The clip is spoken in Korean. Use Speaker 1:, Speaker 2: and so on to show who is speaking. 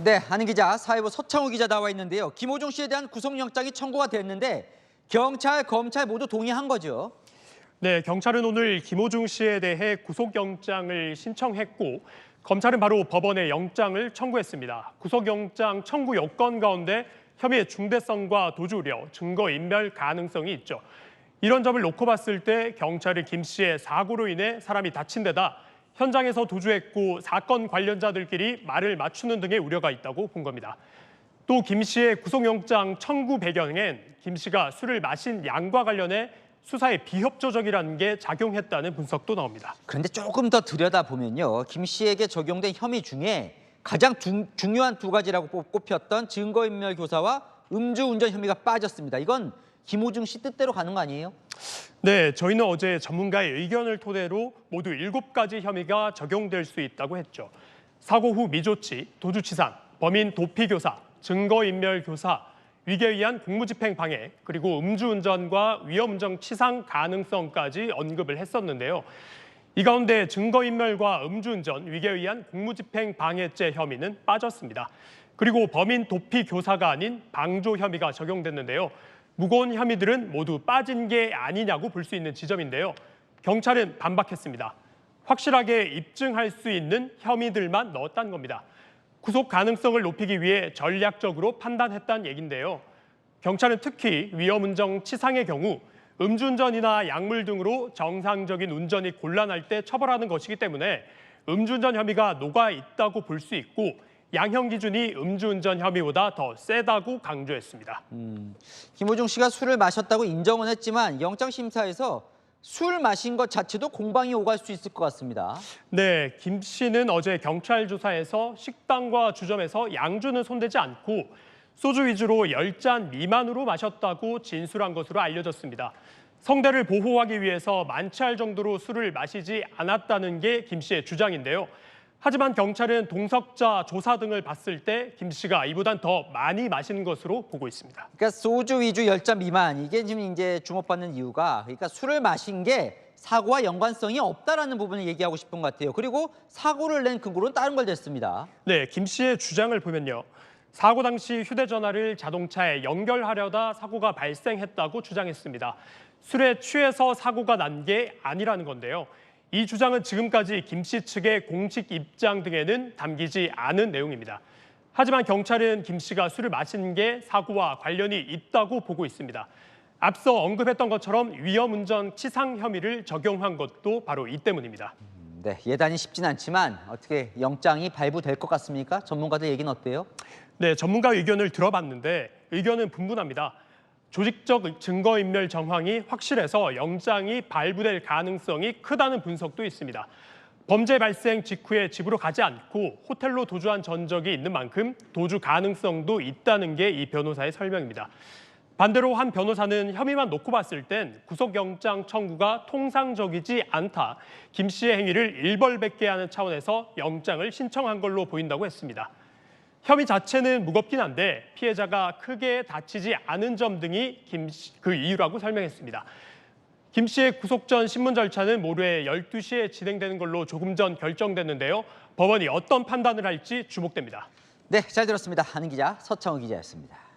Speaker 1: 네, 한은 기자, 사회부 서창우 기자 나와 있는데요. 김호중 씨에 대한 구속영장이 청구가 됐는데 경찰, 검찰 모두 동의한 거죠.
Speaker 2: 네, 경찰은 오늘 김호중 씨에 대해 구속영장을 신청했고 검찰은 바로 법원에 영장을 청구했습니다. 구속영장 청구 요건 가운데 혐의의 중대성과 도주 우려, 증거인멸 가능성이 있죠. 이런 점을 놓고 봤을 때 경찰은 김 씨의 사고로 인해 사람이 다친 데다 현장에서 도주했고 사건 관련자들끼리 말을 맞추는 등의 우려가 있다고 본 겁니다. 또 김 씨의 구속영장 청구 배경엔 김 씨가 술을 마신 양과 관련해 수사에 비협조적이라는 게 작용했다는 분석도 나옵니다.
Speaker 1: 그런데 조금 더 들여다보면요. 김 씨에게 적용된 혐의 중에 가장 중요한 두 가지라고 꼽혔던 증거인멸 교사와 음주운전 혐의가 빠졌습니다. 이건 김호중 씨 뜻대로 가는 거 아니에요?
Speaker 2: 네, 저희는 어제 전문가의 의견을 토대로 모두 7가지 혐의가 적용될 수 있다고 했죠. 사고 후 미조치, 도주치상, 범인 도피교사, 증거인멸교사, 위계에 의한 공무집행 방해, 그리고 음주운전과 위험운전 치상 가능성까지 언급을 했었는데요. 이 가운데 증거인멸과 음주운전, 위계에 의한 공무집행 방해죄 혐의는 빠졌습니다. 그리고 범인 도피교사가 아닌 방조 혐의가 적용됐는데요. 무거운 혐의들은 모두 빠진 게 아니냐고 볼 수 있는 지점인데요. 경찰은 반박했습니다. 확실하게 입증할 수 있는 혐의들만 넣었다는 겁니다. 구속 가능성을 높이기 위해 전략적으로 판단했다는 얘긴데요. 경찰은 특히 위험운전 치상의 경우 음주운전이나 약물 등으로 정상적인 운전이 곤란할 때 처벌하는 것이기 때문에 음주운전 혐의가 녹아 있다고 볼 수 있고 양형 기준이 음주운전 혐의보다 더 세다고 강조했습니다.
Speaker 1: 김호중 씨가 술을 마셨다고 인정은 했지만 영장심사에서 술 마신 것 자체도 공방이 오갈 수 있을 것 같습니다.
Speaker 2: 네, 김 씨는 어제 경찰 조사에서 식당과 주점에서 양주는 손대지 않고 소주 위주로 10잔 미만으로 마셨다고 진술한 것으로 알려졌습니다. 성대를 보호하기 위해서 만취할 정도로 술을 마시지 않았다는 게 김 씨의 주장인데요. 하지만 경찰은 동석자 조사 등을 봤을 때 김 씨가 이보단 더 많이 마신 것으로 보고 있습니다.
Speaker 1: 그러니까 소주 위주 10잔 미만 이게 지금 이제 주목받는 이유가 그러니까 술을 마신 게 사고와 연관성이 없다라는 부분을 얘기하고 싶은 것 같아요. 그리고 사고를 낸 근거로는 다른 걸 댔습니다.
Speaker 2: 네, 김 씨의 주장을 보면요. 사고 당시 휴대전화를 자동차에 연결하려다 사고가 발생했다고 주장했습니다. 술에 취해서 사고가 난 게 아니라는 건데요. 이 주장은 지금까지 김 씨 측의 공식 입장 등에는 담기지 않은 내용입니다. 하지만 경찰은 김 씨가 술을 마신 게 사고와 관련이 있다고 보고 있습니다. 앞서 언급했던 것처럼 위험운전 치상 혐의를 적용한 것도 바로 이 때문입니다.
Speaker 1: 네, 예단이 쉽진 않지만 어떻게 영장이 발부될 것 같습니까? 전문가들 얘기는 어때요?
Speaker 2: 네, 전문가 의견을 들어봤는데 의견은 분분합니다. 조직적 증거인멸 정황이 확실해서 영장이 발부될 가능성이 크다는 분석도 있습니다. 범죄 발생 직후에 집으로 가지 않고 호텔로 도주한 전적이 있는 만큼 도주 가능성도 있다는 게 이 변호사의 설명입니다. 반대로 한 변호사는 혐의만 놓고 봤을 땐 구속영장 청구가 통상적이지 않다. 김 씨의 행위를 일벌백계 하는 차원에서 영장을 신청한 걸로 보인다고 했습니다. 혐의 자체는 무겁긴 한데 피해자가 크게 다치지 않은 점 등이 그 이유라고 설명했습니다. 김 씨의 구속 전 신문 절차는 모레 12시에 진행되는 걸로 조금 전 결정됐는데요. 법원이 어떤 판단을 할지 주목됩니다.
Speaker 1: 네, 잘 들었습니다. 한은 기자, 서창우 기자였습니다.